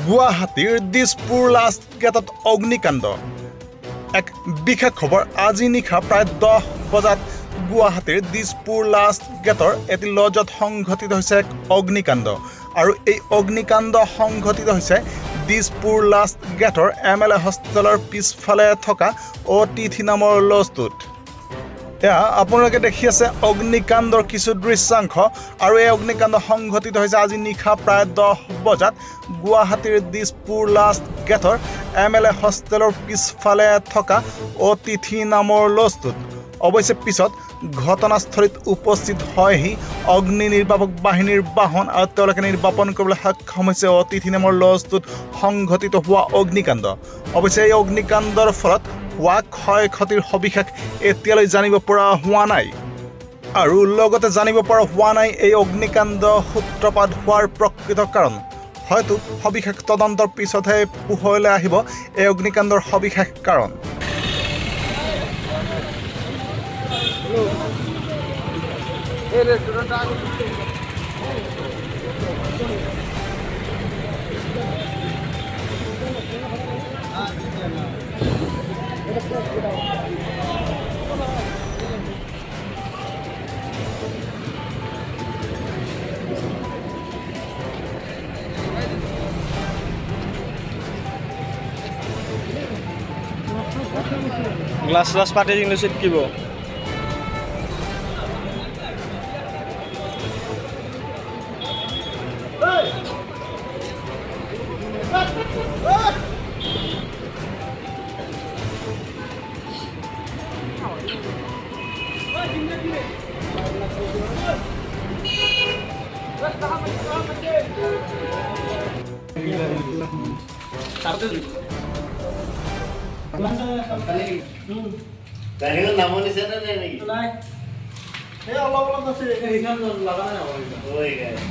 গুৱাহাটীৰ দিছপুৰ লাষ্ট গেটত অগ্নিকাণ্ড এক বিশেষ খবৰ আজি নিশা প্ৰায় 10 বজাত গুৱাহাটীৰ দিছপুৰ লাষ্ট গেটৰ এটি লজত সংঘটিত হৈছে এক অগ্নিকাণ্ড আৰু এই অগ্নিকাণ্ড সংঘটিত হৈছে দিছপুৰ লাষ্ট গেটৰ MLA হোষ্টেলৰ পিছফালে থকা অতিথি নামৰ লজটোত এয়া আপোনালোকে দেখি আছে অগ্নিকাণ্ডৰ কিছু দৃশ্যাংশ আৰু এই অগ্নিকাণ্ড সংঘটিত হৈছে আজি নিশা প্ৰায় 10 বজাত গুৱাহাটীৰ দিছপুৰ লাষ্ট গেটৰ MLA হোষ্টেলৰ পিছফালে থকা অতিথি নামৰ লজটোত অৱশ্যে পিছত ঘটনাস্থলীত উপস্থিত হয়হি অগ্নি নিৰ্বাপক বাহিনীৰ বাহন আৰু তেওঁলোকে নিৰ্বাপন কৰিবলৈ সক্ষম হৈছে অতিথি নামৰ লজটোত সংঘটিত হোৱা অগ্নিকাণ্ড অৱশ্যে এই অগ্নিকাণ্ডৰ ফলত হোৱা ক্ষয় ক্ষতিৰ সবিশেষ এতিয়ালৈ জানিব পৰা হোৱা নাই আৰু লগতে জানিব পৰা হোৱা নাই এই অগ্নিকাণ্ড সূত্ৰপাত হোৱাৰ প্ৰকৃত কাৰণ হয়তো সবিশেষ তদন্তৰ পিছতহে পোহৰলৈ আহিব এই অগ্নিকাণ্ডৰ সবিশেষ কাৰণ গ্লাস পাতি দিন চিটকিব Dahil namun di sana nih lagi. এই অলপ অলপ আছে এইখান লাগা নাই Oi guys.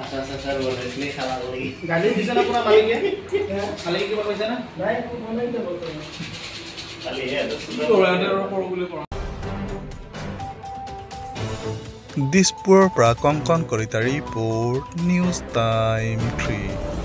Asal-asal boleh ini salah lagi. গালি দিছে না পুরা মালিকে মালিকে কিবা কৈছে না নাই কোনে তে বলতো Kali ya, দিছপুৰৰ পৰা Kankan Kalita report news time 3